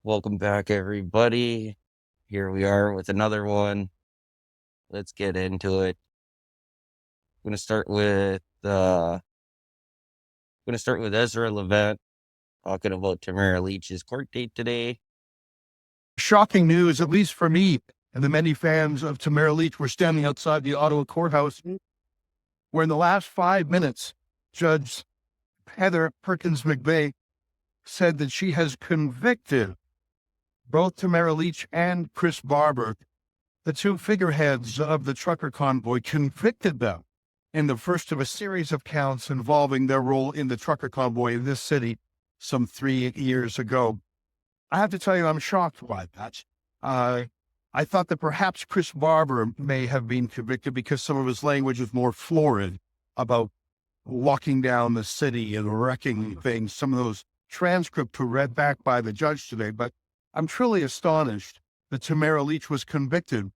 Welcome back, everybody. Here we are with another one. Let's get into it. I'm gonna start with Ezra Levant talking about Tamara Leach's court date today. Shocking news, at least for me and the many fans of Tamara Leach were standing outside the Ottawa Courthouse, where in the last 5 minutes, Judge Heather Perkins McVeigh said that she has convicted both Tamara Leach and Chris Barber, the two figureheads of the trucker convoy, convicted them in the first of a series of counts involving their role in the trucker convoy in this city some 3 years ago. I have to tell you, I'm shocked by that. I thought that perhaps Chris Barber may have been convicted because some of his language was more florid about walking down the city and wrecking things. Some of those transcripts were read back by the judge today, but I'm truly astonished that Tamara Leach was convicted.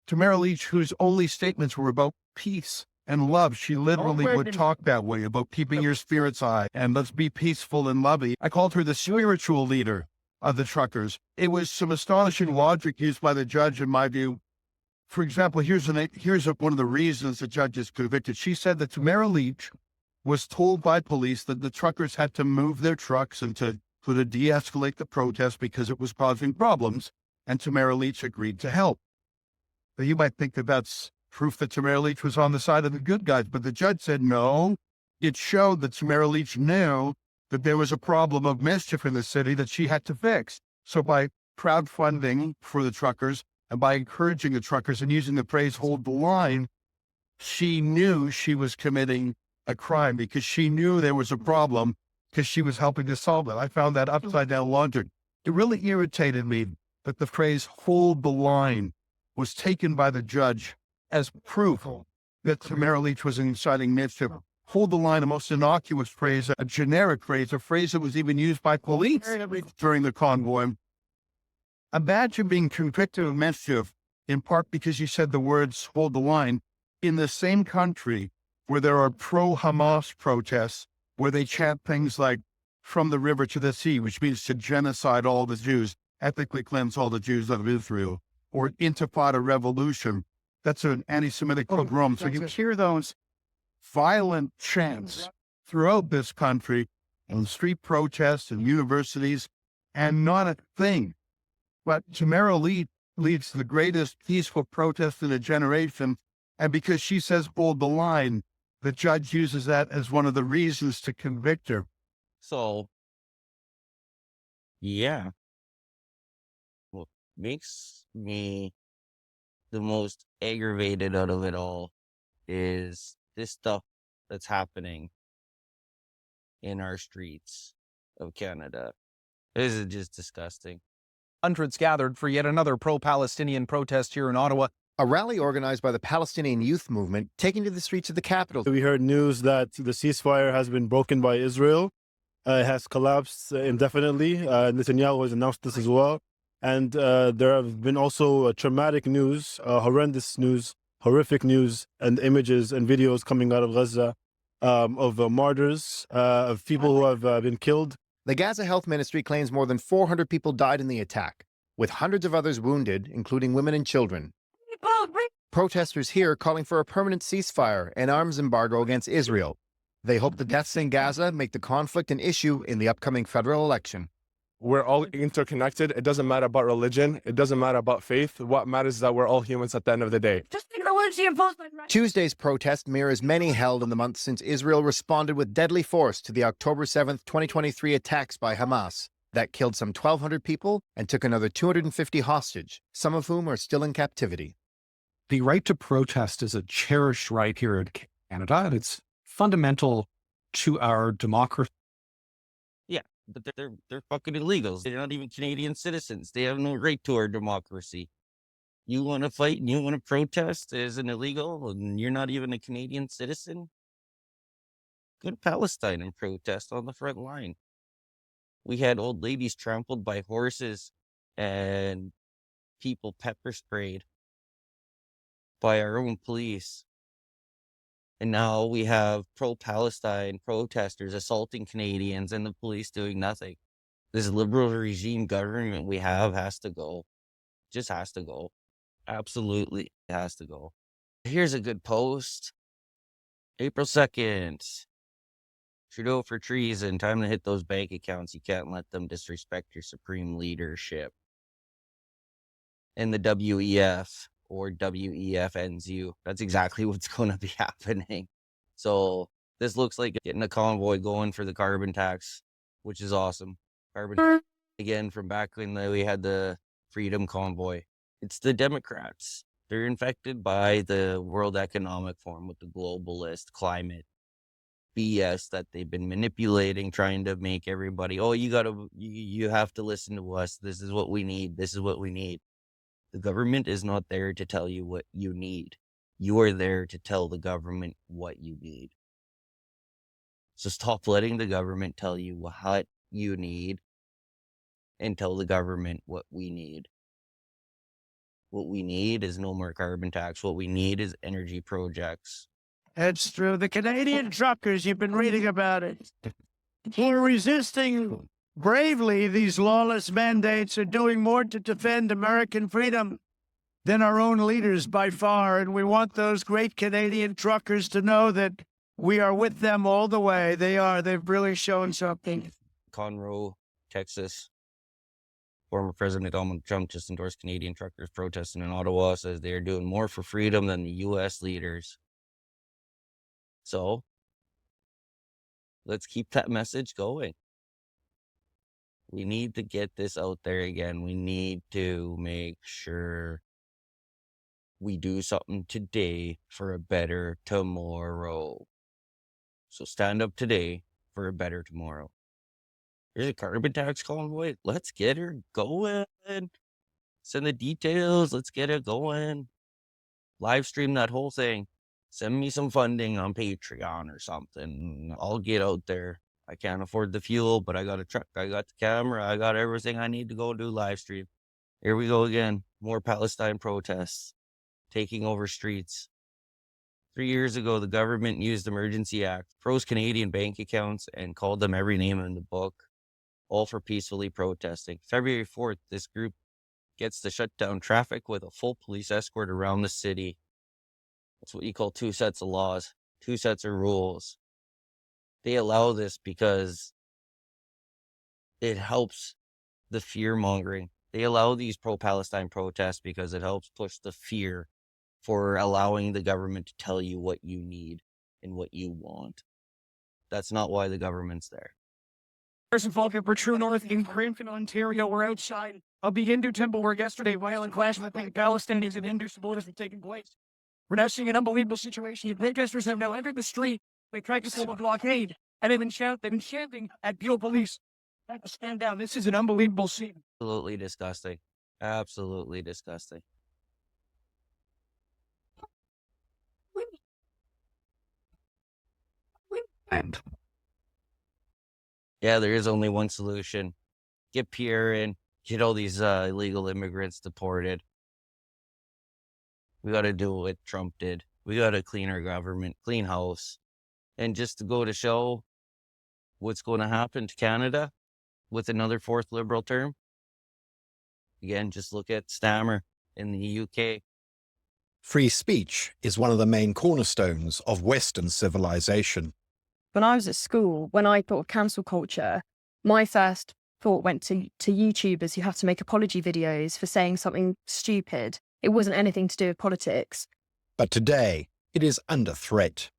Tamara Leach, whose only statements were about peace and love. She literally would talk that way about keeping your spirits high and let's be peaceful and loving. I called her the spiritual leader of the truckers. It was some astonishing logic used by the judge, in my view. For example, here's one of the reasons the judge is convicted. She said that Tamara Leach was told by police that the truckers had to move their trucks and to de-escalate the protest because it was causing problems, and Tamara Leach agreed to help. Now, you might think that that's proof that Tamara Leach was on the side of the good guys, but the judge said no. It showed that Tamara Leach knew that there was a problem of mischief in the city that she had to fix. So by crowdfunding for the truckers and by encouraging the truckers and using the phrase "hold the line," she knew she was committing a crime because she knew there was a problem because she was helping to solve it. I found that upside down logic. It really irritated me that the phrase "hold the line" was taken by the judge as proof that Tamara Leach was inciting mischief. Hold the line, a most innocuous phrase, a generic phrase, a phrase that was even used by police during the convoy. Imagine being convicted of mischief, in part because you said the words "hold the line" in the same country where there are pro-Hamas protests, where they chant things like "from the river to the sea," which means to genocide all the Jews, ethnically cleanse all the Jews of Israel, or Intifada revolution. That's an anti-Semitic pogrom. So you hear those violent chants throughout this country on street protests and universities, and not a thing. But Tamara leads the greatest peaceful protest in a generation, and because she says "hold the line," the judge uses that as one of the reasons to convict her. So, yeah, what makes me the most aggravated out of it all is this stuff that's happening in our streets of Canada. This is just disgusting. Hundreds gathered for yet another pro-Palestinian protest here in Ottawa. A rally organized by the Palestinian youth movement taking to the streets of the capital. We heard news that the ceasefire has been broken by Israel. It has collapsed indefinitely. Netanyahu has announced this as well. And there have been also traumatic news, horrendous news, horrific news, and images and videos coming out of Gaza of martyrs, of people who have been killed. The Gaza Health Ministry claims more than 400 people died in the attack, with hundreds of others wounded, including women and children. Protesters here calling for a permanent ceasefire and arms embargo against Israel. They hope the deaths in Gaza make the conflict an issue in the upcoming federal election. We're all interconnected. It doesn't matter about religion. It doesn't matter about faith. What matters is that we're all humans at the end of the day. Tuesday's protest mirrors many held in the months since Israel responded with deadly force to the October 7th, 2023 attacks by Hamas that killed some 1,200 people and took another 250 hostage, some of whom are still in captivity. The right to protest is a cherished right here in Canada, and it's fundamental to our democracy. Yeah, but they're fucking illegals. They're not even Canadian citizens. They have no right to our democracy. You want to fight and you want to protest as an illegal, and you're not even a Canadian citizen? Go to Palestine and protest on the front line. We had old ladies trampled by horses and people pepper sprayed by our own police. And now we have pro-Palestine protesters assaulting Canadians and the police doing nothing. This liberal regime government we have has to go. Just has to go. Absolutely has to go. Here's a good post. April 2nd. Trudeau for treason. Time to hit those bank accounts. You can't let them disrespect your supreme leadership. And the WEF or WEF ends you. That's exactly what's going to be happening. So this looks like getting a convoy going for the carbon tax, which is awesome. Carbon again from back when we had the Freedom Convoy. It's the Democrats. They're infected by the World Economic Forum with the globalist climate BS that they've been manipulating, trying to make everybody, oh, you have to listen to us. This is what we need. This is what we need. The government is not there to tell you what you need. You are there to tell the government what you need. So stop letting the government tell you what you need and tell the government what we need. What we need is no more carbon tax. What we need is energy projects. That's true. The Canadian truckers, you've been reading about it, who are resisting bravely these lawless mandates, are doing more to defend American freedom than our own leaders by far. And we want those great Canadian truckers to know that we are with them all the way. They've really shown something. Conroe, Texas. Former President Donald Trump just endorsed Canadian truckers protesting in Ottawa, says they are doing more for freedom than the U.S. leaders. So, let's keep that message going. We need to get this out there again. We need to make sure we do something today for a better tomorrow. So stand up today for a better tomorrow. Here's a carbon tax convoy. Let's get her going. Send the details. Let's get it going. Live stream that whole thing. Send me some funding on Patreon or something. I'll get out there. I can't afford the fuel, but I got a truck. I got the camera. I got everything I need to go do live stream. Here we go again. More Palestine protests. Taking over streets. 3 years ago, the government used Emergency Act, froze Canadian bank accounts, and called them every name in the book, all for peacefully protesting. February 4th, this group gets to shut down traffic with a full police escort around the city. That's what you call two sets of laws, two sets of rules. They allow this because it helps the fear mongering. They allow these pro-Palestine protests because it helps push the fear for allowing the government to tell you what you need and what you want. That's not why the government's there. First of all, for True North in Crampton, Ontario, we're outside of the Hindu temple where yesterday violent clash between Palestinians and Hindu supporters had taken place. We're now seeing an unbelievable situation. Protesters have now entered the street. They tried to set a blockade, and they've been shouting at Buell police. They have to stand down. This is an unbelievable scene. Absolutely disgusting. Absolutely disgusting. And Yeah, there is only one solution. Get Pierre in. Get all these illegal immigrants deported. We got to do what Trump did. We got to clean our government, clean house. And just to go to show what's going to happen to Canada with another fourth Liberal term. Again, just look at Stammer in the UK. Free speech is one of the main cornerstones of Western civilization. When I was at school, when I thought of cancel culture, my first thought went to YouTubers who have to make apology videos for saying something stupid. It wasn't anything to do with politics. But today, it is under threat.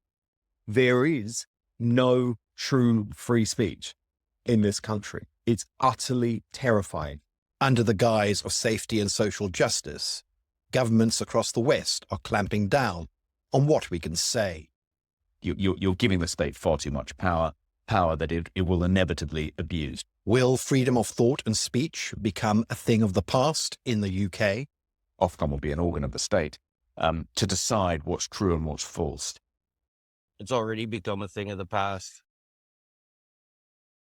There is no true free speech in this country. It's utterly terrifying. Under the guise of safety and social justice, governments across the West are clamping down on what we can say. You're giving the state far too much power that it will inevitably abuse. Will freedom of thought and speech become a thing of the past in the UK? Ofcom will be an organ of the state to decide what's true and what's false. It's already become a thing of the past.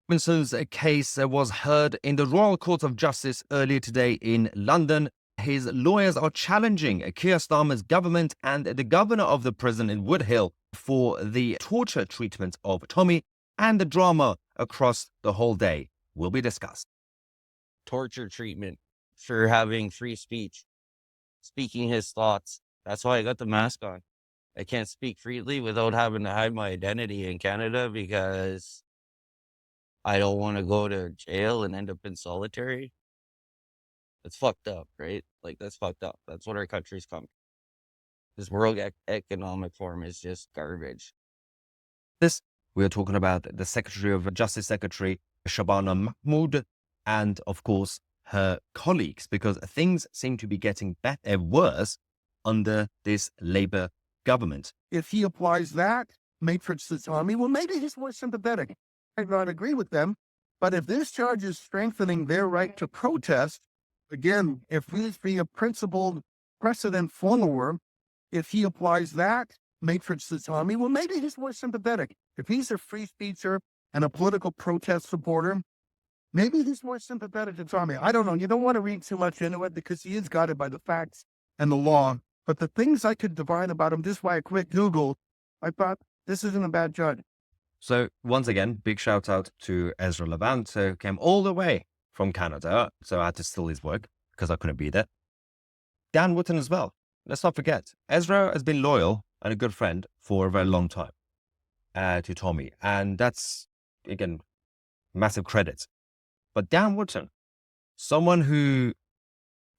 Robinson's case was heard in the Royal Court of Justice earlier today in London. His lawyers are challenging Keir Starmer's government and the governor of the prison in Woodhill for the torture treatment of Tommy and the drama across the whole day will be discussed. torture treatment for having free speech, speaking his thoughts. That's why I got the mask on. I can't speak freely without having to hide my identity in Canada because I don't want to go to jail and end up in solitary. It's fucked up, right? Like, that's fucked up. That's what our country's come. This World Economic Forum is just garbage. This, we are talking about the Secretary of Justice Secretary, Shabana Mahmood, and of course, her colleagues, because things seem to be getting better, worse under this Labour government. If he applies that matrix autonomy, well, maybe he's more sympathetic. I might not agree with them, but if this charge is strengthening their right to protest, again, if he's being a principled precedent follower, if he applies that matrix autonomy, well, maybe he's more sympathetic. If he's a free speecher and a political protest supporter, maybe he's more sympathetic to Tommy. I don't know. You don't want to read too much into it because he is guided by the facts and the law. But the things I could divine about him just by a quick Google, I thought this isn't a bad judge. So once again, big shout out to Ezra Levant, who came all the way from Canada. So I had to steal his work because I couldn't be there. Dan Wooten as well. Let's not forget, Ezra has been loyal and a good friend for a very long time to Tommy. And that's, again, massive credit. But Dan Wooten, someone who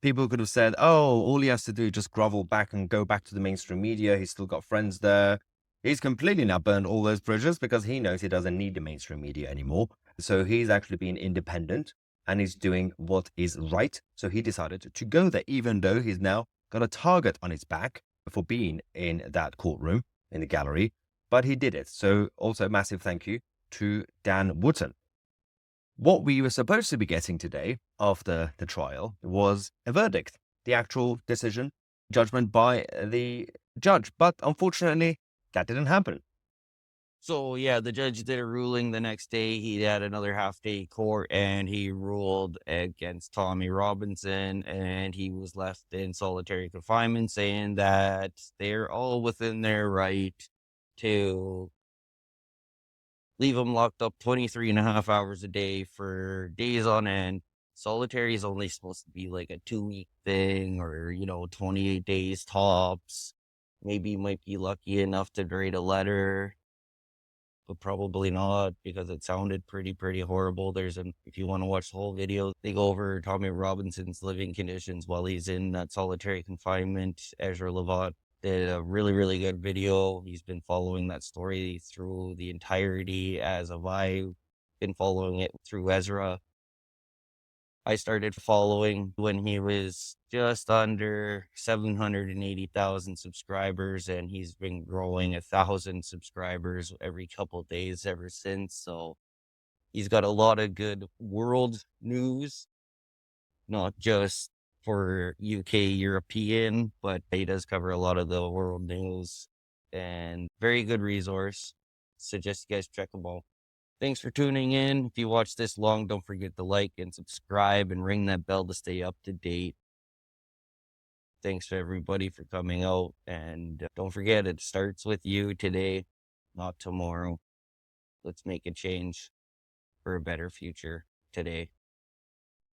people could have said, oh, all he has to do is just grovel back and go back to the mainstream media. He's still got friends there. He's completely now burned all those bridges because he knows he doesn't need the mainstream media anymore. So he's actually being independent and he's doing what is right. So he decided to go there, even though he's now got a target on his back for being in that courtroom, in the gallery. But he did it. So also massive thank you to Dan Wooten. What we were supposed to be getting today after the trial was a verdict, the actual decision, judgment by the judge. But unfortunately, that didn't happen. So, yeah, the judge did a ruling the next day. He had another half-day court, and he ruled against Tommy Robinson, and he was left in solitary confinement, saying that they're all within their right to leave him locked up 23 and a half hours a day for days on end. Solitary is only supposed to be like a 2-week thing or, 28 days tops. Maybe you might be lucky enough to write a letter, but probably not because it sounded pretty horrible. If you want to watch the whole video, they go over Tommy Robinson's living conditions while he's in that solitary confinement. Ezra Levant did a really good video. He's been following that story through the entirety, as have I been following it through Ezra. I started following when he was just under 780,000 subscribers, and he's been growing 1,000 subscribers every couple of days ever since. So he's got a lot of good world news, not just for UK European, but he does cover a lot of the world news, and very good resource. Suggest you guys check him out. Thanks for tuning in. If you watch this long, don't forget to like and subscribe and ring that bell to stay up to date. Thanks for everybody for coming out. And don't forget, it starts with you today, not tomorrow. Let's make a change for a better future today.